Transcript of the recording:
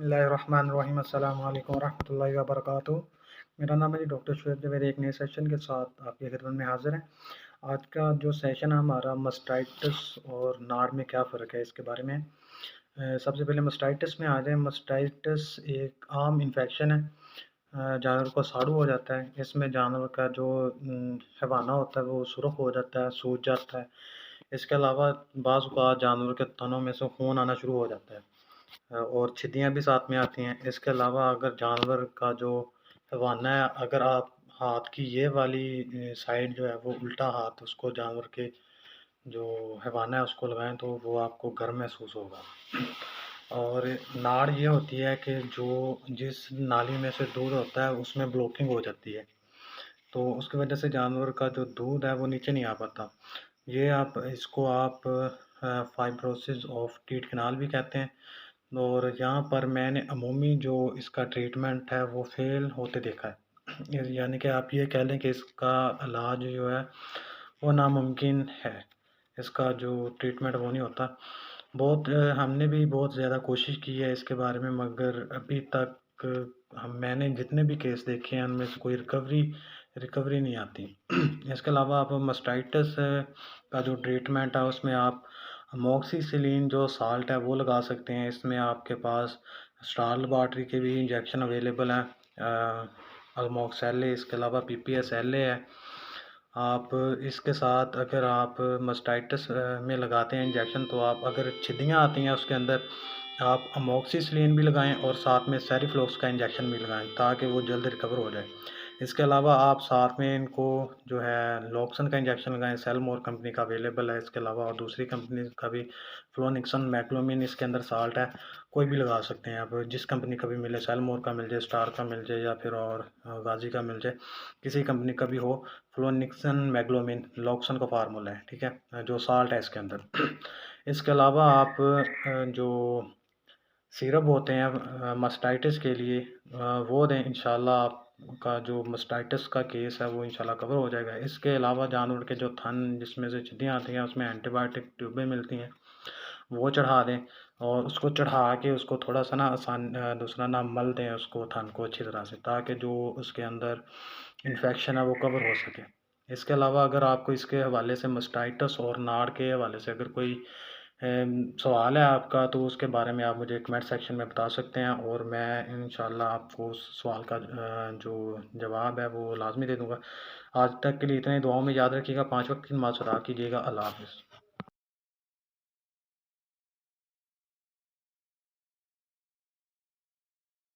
बिस्मिल्लाहिर्रहमानिर्रहीम अस्सलामु अलैकुम वरहमतुल्लाहि वबरकातुहू। मेरा नाम है जी डॉक्टर शुएब जवेद। एक नए सेशन के साथ आपकी खिदमत में हाजिर हैं। आज का जो सेशन है हमारा मस्टाइटिस और नाड़ में क्या फ़र्क है इसके बारे में। सबसे पहले मस्टाइटिस में आ जाए। मस्टाइटिस एक आम इन्फेक्शन है, जानवर को साड़ू हो जाता है। इसमें जानवर का जो हैवाना होता है वो सुरख हो जाता है, सूज जाता है। इसके अलावा बाज़ औक़ात जानवर के थनों में से खून आना शुरू हो जाता है और छिद्दियाँ भी साथ में आती हैं। इसके अलावा अगर जानवर का जो हैवाना है, अगर आप हाथ की ये वाली साइड जो है वो उल्टा हाथ उसको जानवर के जो हैवाना है उसको लगाएं तो वो आपको गर्म महसूस होगा। और नाड़ ये होती है कि जो जिस नाली में से दूध होता है उसमें ब्लॉकिंग हो जाती है, तो उसकी वजह से जानवर का जो दूध है वो नीचे नहीं आ पाता। ये आप फाइब्रोसिस ऑफ टीथ कैनाल भी कहते हैं। और यहाँ पर मैंने अमूमी जो इसका ट्रीटमेंट है वो फेल होते देखा है। यानी कि आप ये कह लें कि इसका इलाज जो है वो नामुमकिन है। इसका जो ट्रीटमेंट वो नहीं होता। हमने भी बहुत ज़्यादा कोशिश की है इसके बारे में, मगर अभी तक मैंने जितने भी केस देखे हैं उनमें से कोई रिकवरी नहीं आती। इसके अलावा आप मस्टाइटिस का जो ट्रीटमेंट है उसमें आप अमोक्सिसिलिन जो साल्ट है वो लगा सकते हैं। इसमें आपके पास स्टार लैबोरेटरी के भी इंजेक्शन अवेलेबल हैं, अल्मोक्सेले, इसके अलावा पीपीएस-एलए है। आप इसके साथ अगर आप मस्टाइटिस में लगाते हैं इंजेक्शन, तो आप अगर छिद्दियाँ आती हैं उसके अंदर, आप अमोक्सिसिलिन भी लगाएं और साथ में सेरिफ्लॉक्स का इंजेक्शन भी लगाएं ताकि वो जल्द रिकवर हो जाए। इसके अलावा आप साथ में इनको जो है लॉक्सन का इंजेक्शन लगाएं, सेलमोर कंपनी का अवेलेबल है। इसके अलावा और दूसरी कंपनी का भी फ्लोनिक्सन मैक्लोमिन इसके अंदर साल्ट है, कोई भी लगा सकते हैं आप। जिस कंपनी का भी मिले, सेलमोर का मिल जाए, स्टार का मिल जाए या फिर और गाजी का मिल जाए, किसी कंपनी का भी हो, फ्लोनिक्सन मैग्लोमिन लॉक्सन का फार्मूला है, ठीक है, जो साल्ट है इसके अंदर। इसके अलावा आप जो सिरप होते हैं मस्टाइटिस के लिए, वो दें। इंशाल्लाह आपका जो मस्टाइटिस का केस है वो इंशाल्लाह कवर हो जाएगा। इसके अलावा जानवर के जो थन जिसमें से छिद्दियाँ आती हैं उसमें एंटीबायोटिक ट्यूबें मिलती हैं, वो चढ़ा दें। और उसको चढ़ा के उसको थोड़ा सा ना दूसरा ना मल दें उसको, थन को अच्छी तरह से, ताकि जो उसके अंदर इन्फेक्शन है वो कवर हो सके। इसके अलावा अगर आपको इसके हवाले से मस्टाइटिस और नाड़ के हवाले से अगर कोई सवाल है आपका, तो उसके बारे में आप मुझे कमेंट सेक्शन में बता सकते हैं और मैं इंशाल्लाह आपको उस सवाल का जो जवाब है वो लाजमी दे दूँगा। आज तक के लिए इतना ही। दुआओं में याद रखिएगा। 5 वक्त की नमाज़ अदा कीजिएगा। अल्लाह हाफ़िज़।